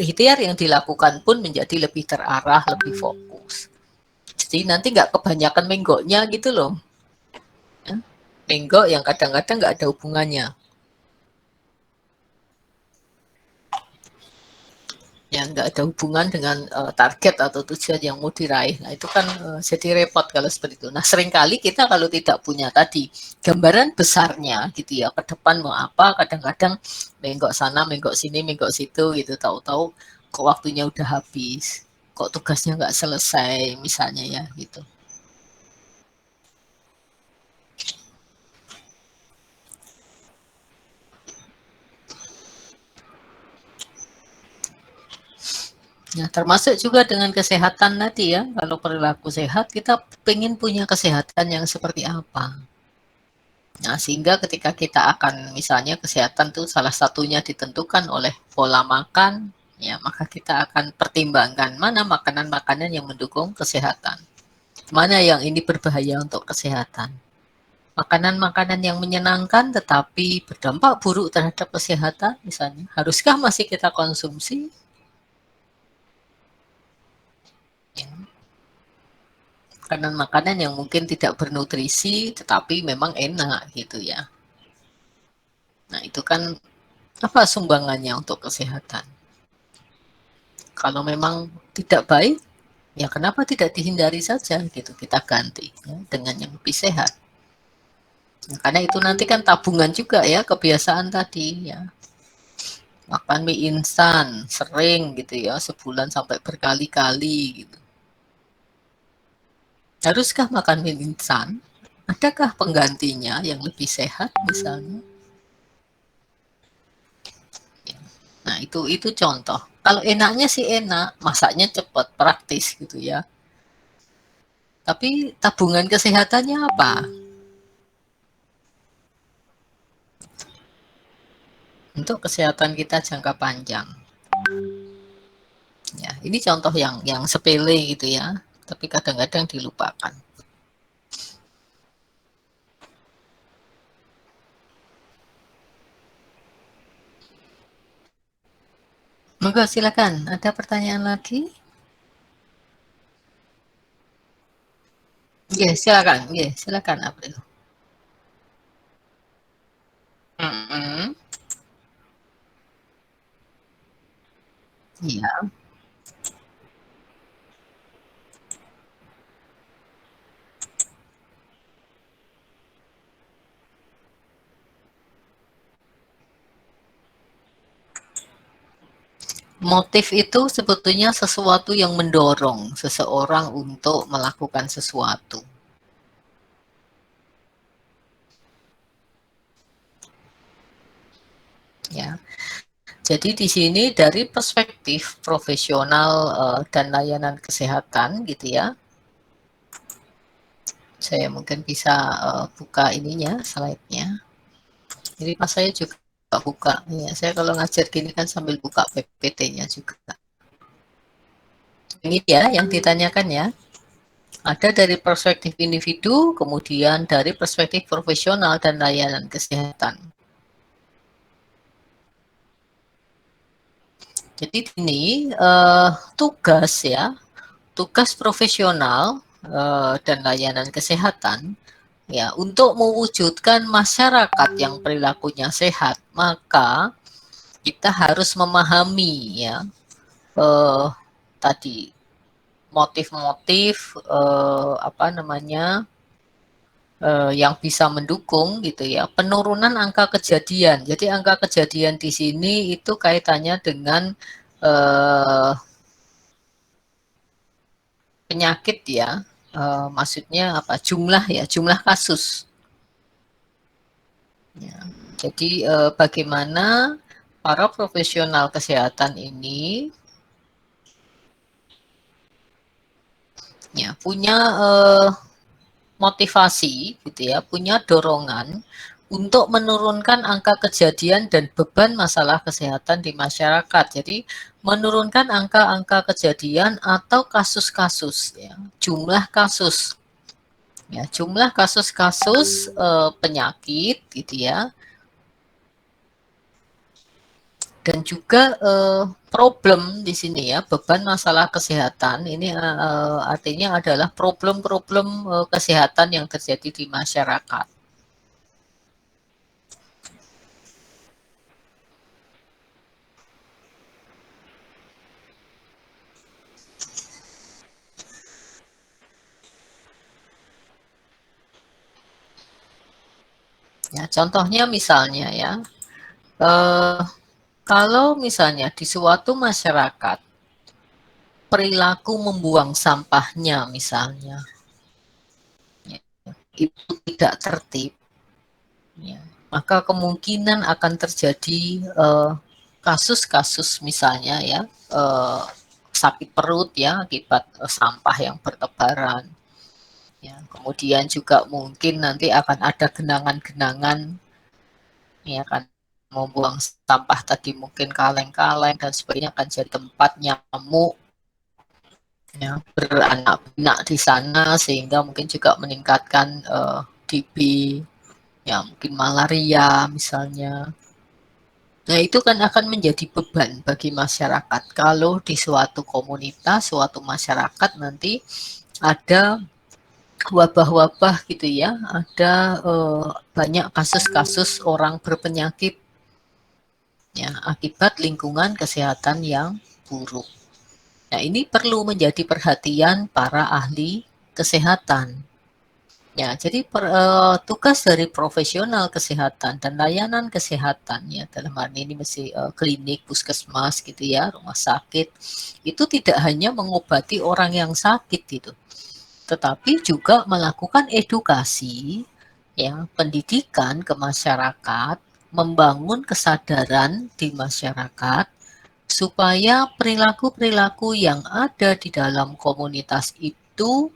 ikhtiar yang dilakukan pun menjadi lebih terarah, lebih fokus. Jadi nanti nggak kebanyakan menggoknya gitu loh. Ya, menggok yang kadang-kadang nggak ada hubungannya. Yang nggak ada hubungan dengan target atau tujuan yang mau diraih. Nah, itu kan jadi repot kalau seperti itu. Nah, seringkali kita kalau tidak punya tadi gambaran besarnya gitu ya, ke depan mau apa, kadang-kadang menggok sana, menggok sini, menggok situ gitu, tahu-tahu kok waktunya udah habis, kok tugasnya nggak selesai misalnya ya gitu. Nah, termasuk juga dengan kesehatan tadi ya, kalau perilaku sehat, kita pengen punya kesehatan yang seperti apa. Nah, sehingga ketika kita akan, misalnya kesehatan itu salah satunya ditentukan oleh pola makan, ya, maka kita akan pertimbangkan mana makanan-makanan yang mendukung kesehatan. Mana yang ini berbahaya untuk kesehatan. Makanan-makanan yang menyenangkan tetapi berdampak buruk terhadap kesehatan, misalnya, haruskah masih kita konsumsi? Makanan-makanan yang mungkin tidak bernutrisi tetapi memang enak gitu ya. Nah, itu kan apa sumbangannya untuk kesehatan? Kalau memang tidak baik, ya kenapa tidak dihindari saja gitu, kita ganti ya, dengan yang lebih sehat. Nah, karena itu nanti kan tabungan juga ya, kebiasaan tadi ya. Makan mie instan sering gitu ya, sebulan sampai berkali-kali gitu. Haruskah makan mie instan? Adakah penggantinya yang lebih sehat misalnya? Nah, itu contoh. Kalau enaknya sih enak, masaknya cepat, praktis gitu ya. Tapi tabungan kesehatannya apa? Untuk kesehatan kita jangka panjang. Ya, ini contoh yang sepele gitu ya, tapi kadang-kadang dilupakan. Monggo silakan, ada pertanyaan lagi? Silakan April. Iya. Motif itu sebetulnya sesuatu yang mendorong seseorang untuk melakukan sesuatu. Ya. Jadi di sini dari perspektif profesional dan layanan kesehatan gitu ya. Saya mungkin bisa buka ininya, slide-nya. Jadi pas saya juga buka. Ya, saya kalau ngajar gini kan sambil buka PPT-nya juga. Ini ya yang ditanyakan ya. Ada dari perspektif individu, kemudian dari perspektif profesional dan layanan kesehatan. Jadi ini tugas ya, tugas profesional dan layanan kesehatan ya untuk mewujudkan masyarakat yang perilakunya sehat, maka kita harus memahami ya tadi motif-motif apa namanya yang bisa mendukung gitu ya penurunan angka kejadian. Jadi angka kejadian di sini itu kaitannya dengan penyakit ya, maksudnya apa? Jumlah kasus. Ya. Jadi bagaimana para profesional kesehatan ini ya punya motivasi gitu ya, punya dorongan untuk menurunkan angka kejadian dan beban masalah kesehatan di masyarakat. Jadi menurunkan angka-angka kejadian atau kasus-kasus ya, jumlah kasus. Ya, jumlah kasus-kasus penyakit gitu ya. Dan juga problem di sini ya, beban masalah kesehatan ini artinya adalah problem-problem kesehatan yang terjadi di masyarakat. Ya, contohnya misalnya ya, kalau misalnya di suatu masyarakat perilaku membuang sampahnya misalnya ya, itu tidak tertib, ya, maka kemungkinan akan terjadi kasus-kasus misalnya ya sakit perut ya akibat sampah yang bertebaran. Ya, kemudian juga mungkin nanti akan ada genangan-genangan ya kan membuang sampah tadi mungkin kaleng-kaleng dan sebagainya akan jadi tempat nyamuk ya, beranak pinak di sana sehingga mungkin juga meningkatkan TB ya mungkin malaria misalnya. Nah itu kan akan menjadi beban bagi masyarakat kalau di suatu komunitas, suatu masyarakat nanti ada wabah-wabah gitu ya, ada banyak kasus-kasus orang berpenyakit ya akibat lingkungan kesehatan yang buruk. Nah, ini perlu menjadi perhatian para ahli kesehatan. Ya, jadi tugas dari profesional kesehatan dan layanan kesehatan ya dalam hal ini mesti klinik, puskesmas gitu ya, rumah sakit itu tidak hanya mengobati orang yang sakit gitu, tetapi juga melakukan edukasi ya, pendidikan ke masyarakat, membangun kesadaran di masyarakat supaya perilaku-perilaku yang ada di dalam komunitas itu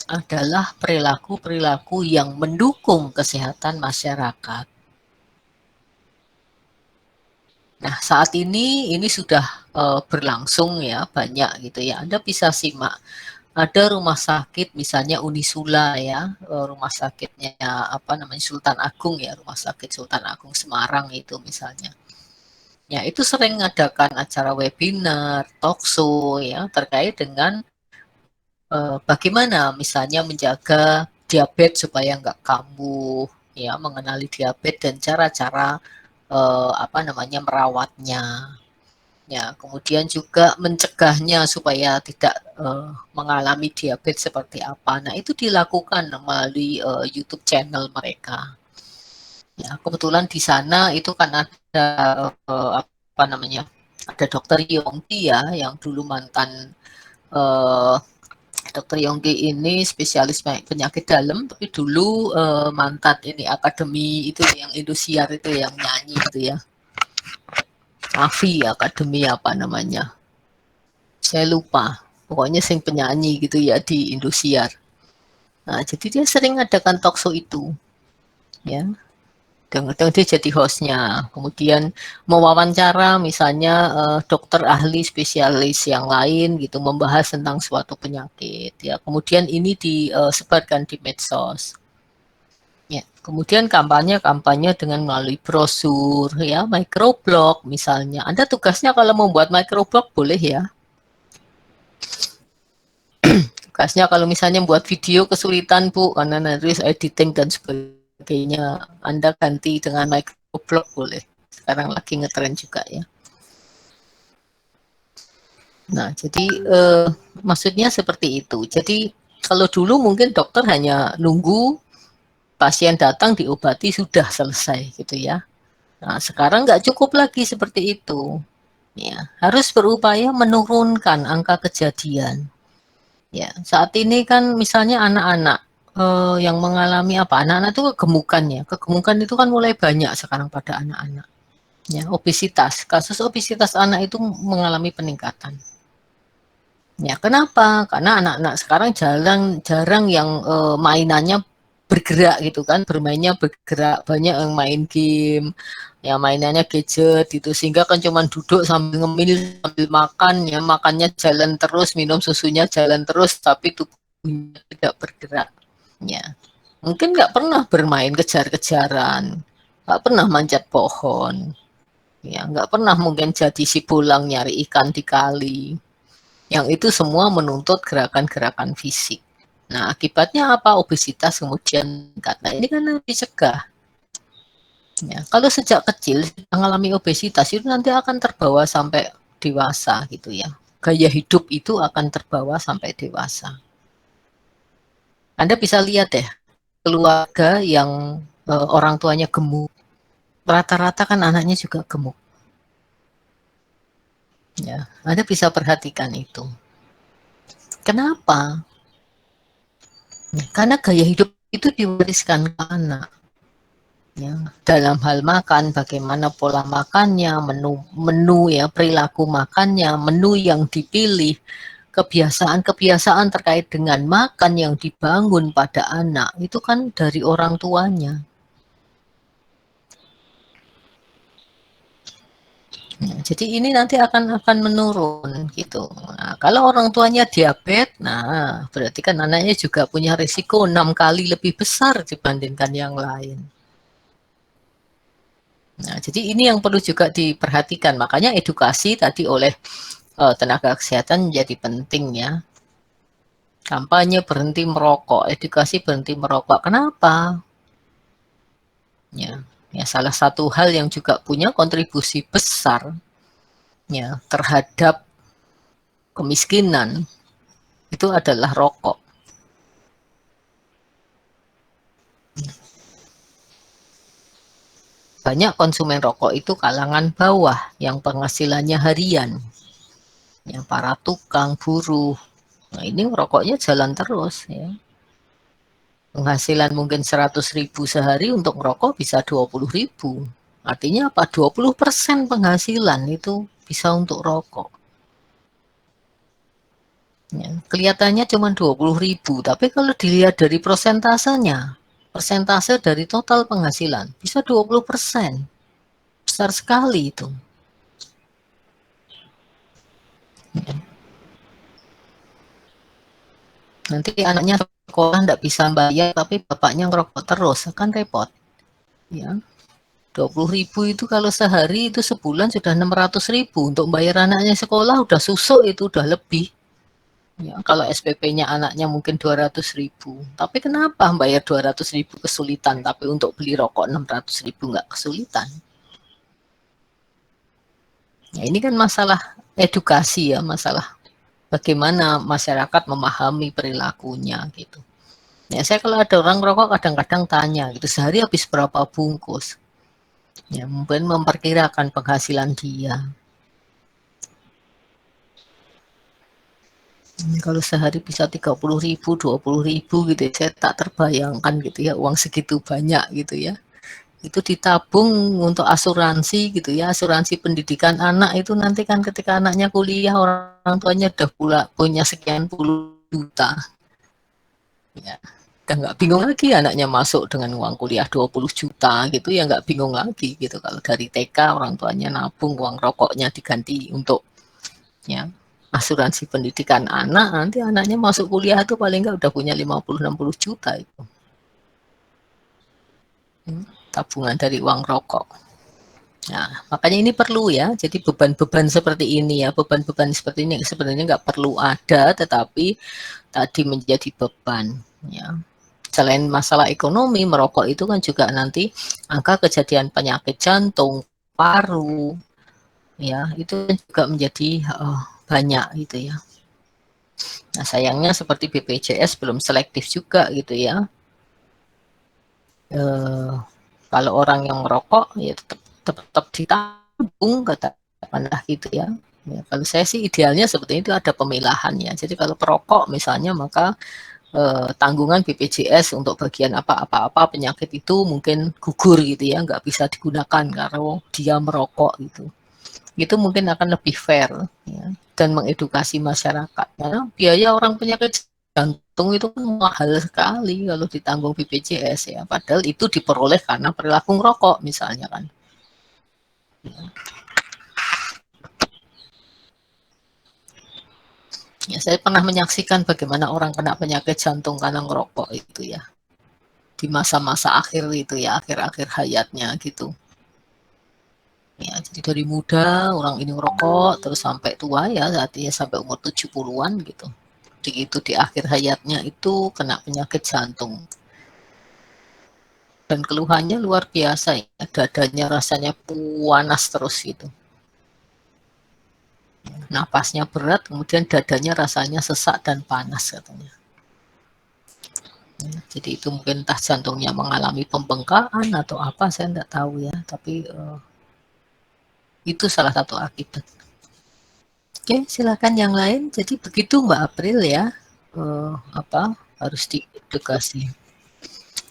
adalah perilaku-perilaku yang mendukung kesehatan masyarakat. Nah, saat ini sudah berlangsung ya banyak gitu ya. Anda bisa simak. Ada rumah sakit misalnya Unisula ya, rumah sakitnya apa namanya Sultan Agung ya, rumah sakit Sultan Agung Semarang itu misalnya. Ya, itu sering mengadakan acara webinar, talkshow ya terkait dengan bagaimana misalnya menjaga diabetes supaya nggak kambuh, ya mengenali diabetes dan cara-cara apa namanya merawatnya. Ya, kemudian juga mencegahnya supaya tidak mengalami diabetes seperti apa. Nah, itu dilakukan melalui YouTube channel mereka. Ya, kebetulan di sana itu kan ada apa namanya? Ada Dokter Yongki ya yang dulu mantan Dokter Yongki ini spesialis penyakit dalam, tapi dulu mantan ini akademi itu yang Indosiar itu yang nyanyi itu ya. Afi akademi apa namanya? Saya lupa. Pokoknya sing penyanyi gitu ya di Indosiar. Nah, jadi dia sering adakan talkshow itu. Ya. Kadang-kadang dia jadi hostnya, kemudian mewawancara misalnya dokter ahli spesialis yang lain gitu membahas tentang suatu penyakit ya, kemudian ini disebarkan di medsos. Ya, kemudian kampanye dengan melalui brosur, ya, microblog misalnya. Anda tugasnya kalau membuat microblog boleh ya. Tugasnya kalau misalnya buat video kesulitan Bu, karena nanti editing dan sebagainya, Anda ganti dengan microblog boleh. Sekarang lagi ngetren juga ya. Nah, jadi maksudnya seperti itu. Jadi kalau dulu mungkin dokter hanya nunggu pasien datang diobati sudah selesai gitu ya. Nah, sekarang nggak cukup lagi seperti itu. Ya, harus berupaya menurunkan angka kejadian. Ya, saat ini kan misalnya anak-anak yang mengalami apa? Anak-anak itu kegemukan ya. Kegemukan itu kan mulai banyak sekarang pada anak-anak. Ya, obesitas. Kasus obesitas anak itu mengalami peningkatan. Ya, kenapa? Karena anak-anak sekarang jarang yang mainannya bergerak gitu kan, bermainnya bergerak, banyak yang main game, ya mainannya gadget gitu, sehingga kan cuman duduk sambil ngemil, sambil makan, ya makannya jalan terus, minum susunya jalan terus, tapi tubuhnya tidak bergerak. Ya, mungkin nggak pernah bermain kejar-kejaran, nggak pernah manjat pohon, ya nggak pernah mungkin jadi si bolang nyari ikan di kali. Yang itu semua menuntut gerakan-gerakan fisik. Nah, akibatnya apa? Obesitas kemudian karena ini kan dicegah. Ya, kalau sejak kecil mengalami obesitas itu nanti akan terbawa sampai dewasa gitu ya. Gaya hidup itu akan terbawa sampai dewasa. Anda bisa lihat deh, keluarga yang orang tuanya gemuk, rata-rata kan anaknya juga gemuk. Ya, Anda bisa perhatikan itu. Kenapa? Karena gaya hidup itu diwariskan ke anak. Ya, dalam hal makan, bagaimana pola makannya, menu ya, perilaku makannya, menu yang dipilih, kebiasaan-kebiasaan terkait dengan makan yang dibangun pada anak itu kan dari orang tuanya. Ya, jadi ini nanti akan menurun gitu. Nah, kalau orang tuanya diabetes, nah berarti kan anaknya juga punya risiko 6 kali lebih besar dibandingkan yang lain. Nah, jadi ini yang perlu juga diperhatikan. Makanya edukasi tadi oleh tenaga kesehatan menjadi penting ya. Kampanye berhenti merokok, edukasi berhenti merokok. Kenapa? Ya, salah satu hal yang juga punya kontribusi besar ya terhadap kemiskinan itu adalah rokok. Banyak konsumen rokok itu kalangan bawah yang penghasilannya harian. Ya, para tukang, buruh. Nah, ini rokoknya jalan terus ya. Penghasilan mungkin 100.000 sehari untuk merokok bisa 20.000. Artinya apa? 20% penghasilan itu bisa untuk rokok. Ya, kelihatannya cuma 20.000, tapi kalau dilihat dari persentasenya, persentase dari total penghasilan bisa 20%. Besar sekali itu. Ya. Nanti anaknya sekolah tidak bisa bayar, tapi bapaknya ngerokok terus, akan repot. Ya. 20.000 itu kalau sehari itu sebulan sudah 600.000 untuk bayar anaknya sekolah udah susuk itu udah lebih. Ya, kalau SPP-nya anaknya mungkin 200.000, tapi kenapa bayar 200.000 kesulitan, tapi untuk beli rokok 600.000 nggak kesulitan? Ya, ini kan masalah edukasi ya, masalah bagaimana masyarakat memahami perilakunya gitu. Ya, saya kalau ada orang rokok kadang-kadang tanya gitu, sehari habis berapa bungkus? Ya, mungkin memperkirakan penghasilan dia. Kalau sehari bisa 30.000, 20.000 gitu ya, saya tak terbayangkan gitu ya, uang segitu banyak gitu ya. Itu ditabung untuk asuransi gitu ya, asuransi pendidikan anak itu nanti kan ketika anaknya kuliah orang tuanya udah punya sekian puluh juta. Ya, udah nggak bingung lagi anaknya masuk dengan uang kuliah 20 juta gitu ya, nggak bingung lagi gitu kalau dari TK orang tuanya nabung uang rokoknya diganti untuk ya asuransi pendidikan anak, nanti anaknya masuk kuliah itu paling nggak udah punya 50-60 juta itu. tabungan dari uang rokok. Nah, makanya ini perlu ya. Jadi beban-beban seperti ini ya, beban-beban seperti ini sebenarnya nggak perlu ada, tetapi tadi menjadi beban. Ya. Selain masalah ekonomi, merokok itu kan juga nanti angka kejadian penyakit jantung, paru, ya itu juga menjadi banyak gitu ya. Nah sayangnya seperti BPJS belum selektif juga gitu ya. Kalau orang yang merokok ya tetap ditabung katakanlah gitu ya. Ya, kalau saya sih idealnya seperti itu ada pemilahannya. Jadi kalau perokok misalnya maka tanggungan BPJS untuk bagian apa-apa penyakit itu mungkin gugur gitu ya, nggak bisa digunakan kalau dia merokok gitu. Itu mungkin akan lebih fair ya, dan mengedukasi masyarakat. Karena biaya orang penyakit jantung itu kan mahal sekali kalau ditanggung BPJS ya. Padahal itu diperoleh karena perilaku ngerokok misalnya kan. Ya, saya pernah menyaksikan bagaimana orang kena penyakit jantung karena ngerokok itu ya. Di masa-masa akhir itu ya, akhir-akhir hayatnya gitu. Ya, jadi dari muda orang ini ngerokok terus sampai tua ya, artinya sampai umur 70-an gitu. Begitu di akhir hayatnya itu kena penyakit jantung. Dan keluhannya luar biasa ya, dadanya rasanya panas terus gitu. Napasnya berat, kemudian dadanya rasanya sesak dan panas katanya. Ya, jadi itu mungkin entah jantungnya mengalami pembengkakan atau apa, saya tidak tahu ya. Tapi itu salah satu akibat. Oke, silakan yang lain. Jadi begitu Mbak April ya, harus diedukasi.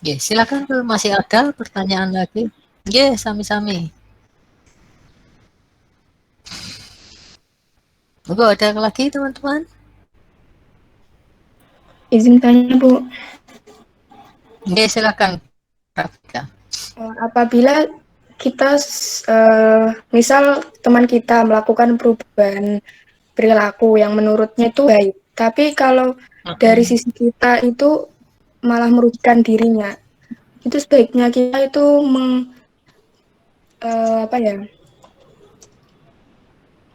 Ya, silakan kalau masih ada pertanyaan lagi. Ya, sami-sami. Monggo ada lagi teman-teman? Izin tanya Bu. Ya, silakan. Rafika. Apabila kita misal teman kita melakukan perubahan perilaku yang menurutnya itu baik, tapi kalau dari sisi kita itu malah merugikan dirinya, itu sebaiknya kita itu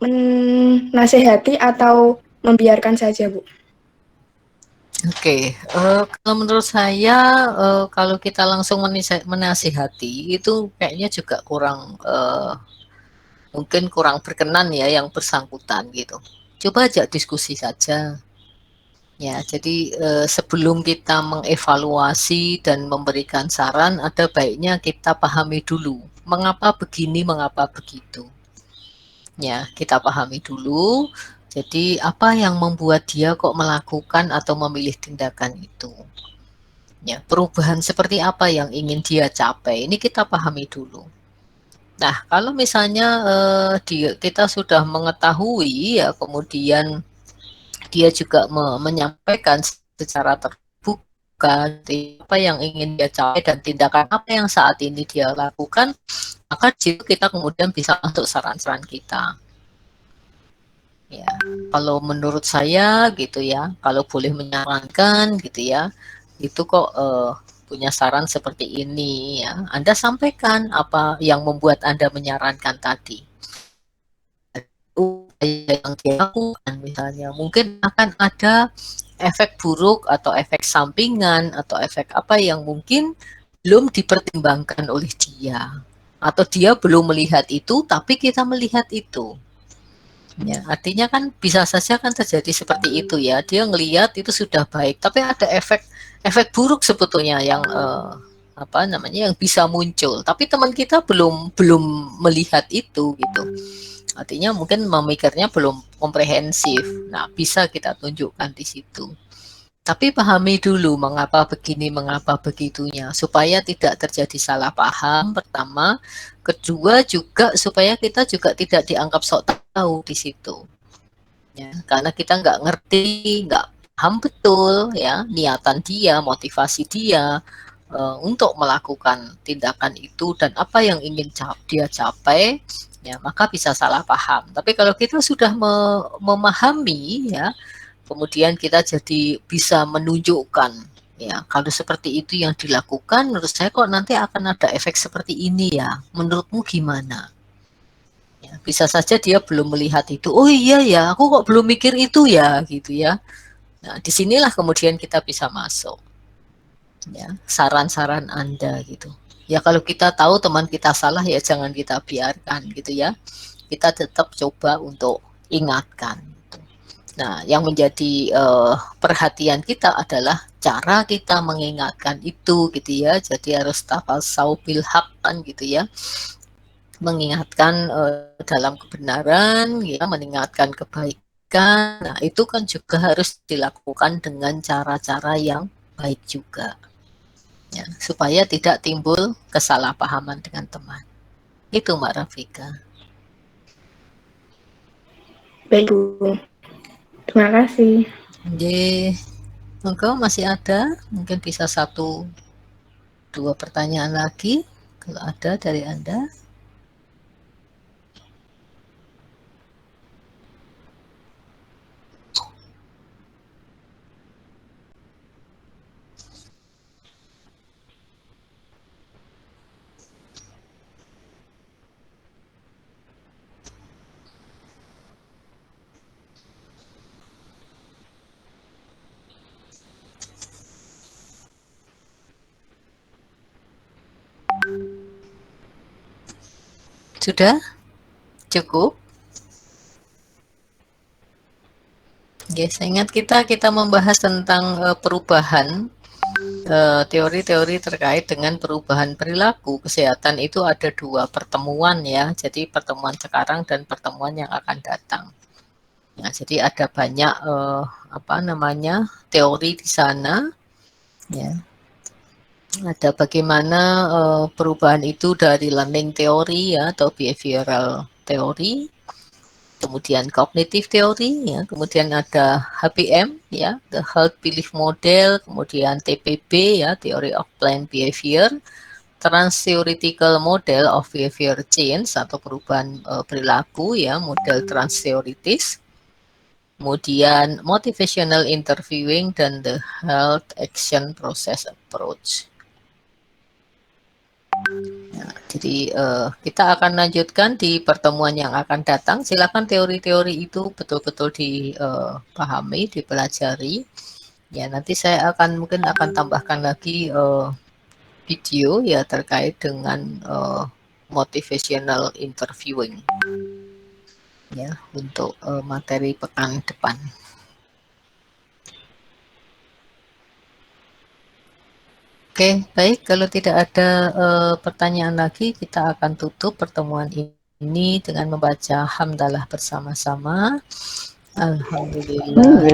menasehati atau membiarkan saja, Bu? Oke, kalau menurut saya kalau kita langsung menasihati itu kayaknya juga mungkin kurang berkenan ya yang bersangkutan gitu. Coba aja diskusi saja. Ya, jadi sebelum kita mengevaluasi dan memberikan saran, ada baiknya kita pahami dulu mengapa begini, mengapa begitu. Ya, kita pahami dulu. Jadi apa yang membuat dia kok melakukan atau memilih tindakan itu? Ya, perubahan seperti apa yang ingin dia capai? Ini kita pahami dulu. Nah, kalau misalnya kita sudah mengetahui ya, kemudian dia juga menyampaikan secara terbuka apa yang ingin dia capai dan tindakan apa yang saat ini dia lakukan, maka kita kemudian bisa masuk saran-saran kita. Ya, kalau menurut saya gitu ya, kalau boleh menyarankan gitu ya, itu kok punya saran seperti ini ya. Anda sampaikan apa yang membuat Anda menyarankan tadi. Yang dia lakukan misalnya, mungkin akan ada efek buruk atau efek sampingan atau efek apa yang mungkin belum dipertimbangkan oleh dia. Atau dia belum melihat itu, tapi kita melihat itu. Ya, artinya kan bisa saja kan terjadi seperti itu ya. Dia ngelihat itu sudah baik, tapi ada efek buruk sebetulnya yang yang bisa muncul. Tapi teman kita belum melihat itu gitu. Artinya mungkin memikirnya belum komprehensif. Nah, bisa kita tunjukkan di situ. Tapi pahami dulu mengapa begini, mengapa begitunya, supaya tidak terjadi salah paham pertama. Kedua juga supaya kita juga tidak dianggap sok tahu di situ. Ya, karena kita nggak ngerti, nggak paham betul ya niatan dia, motivasi dia untuk melakukan tindakan itu dan apa yang ingin dia capai, ya maka bisa salah paham. Tapi kalau kita sudah memahami ya, kemudian kita jadi bisa menunjukkan Ya, kalau seperti itu yang dilakukan, menurut saya kok nanti akan ada efek seperti ini ya. Menurutmu gimana? Ya, bisa saja dia belum melihat itu. Oh iya ya, aku kok belum mikir itu ya, gitu ya. Nah, disinilah kemudian kita bisa masuk. Ya, saran-saran Anda gitu. Ya kalau kita tahu teman kita salah ya jangan kita biarkan gitu ya. Kita tetap coba untuk ingatkan. Nah, yang menjadi perhatian kita adalah cara kita mengingatkan itu gitu ya. Jadi harus tafasau bil haq kan gitu ya. Mengingatkan dalam kebenaran, ya, mengingatkan kebaikan. Nah, itu kan juga harus dilakukan dengan cara-cara yang baik juga. Ya, supaya tidak timbul kesalahpahaman dengan teman. Itu Mbak Rafika. Baik, Bu. Terima kasih. Oke, monggo masih ada, mungkin bisa 1-2 pertanyaan lagi kalau ada dari Anda. Sudah? Cukup? Ya, saya ingat kita membahas tentang perubahan teori-teori terkait dengan perubahan perilaku kesehatan itu ada 2 pertemuan ya. Jadi pertemuan sekarang dan pertemuan yang akan datang. Nah, jadi ada banyak teori di sana ya. Ada bagaimana perubahan itu dari learning theory ya atau behavioral theory, kemudian cognitive theory ya, kemudian ada HBM ya, the health belief model, kemudian TPB ya, theory of planned behavior, trans-theoretical model of behavior change atau perubahan perilaku ya, model trans-teoritis, kemudian motivational interviewing dan the health action process approach. Ya, jadi kita akan lanjutkan di pertemuan yang akan datang. Silakan teori-teori itu betul-betul dipahami, dipelajari. Ya, nanti saya mungkin akan tambahkan lagi video ya terkait dengan motivational interviewing ya untuk materi pekan depan. Oke, baik. Kalau tidak ada pertanyaan lagi, kita akan tutup pertemuan ini dengan membaca hamdalah bersama-sama. Alhamdulillah.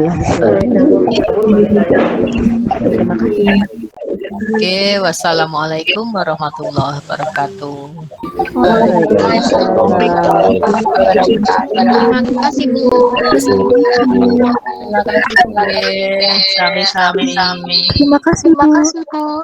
Terima kasih. Oke, wassalamualaikum warahmatullahi wabarakatuh. Terima kasih Bu. Sami-sami. Terima kasih Bu.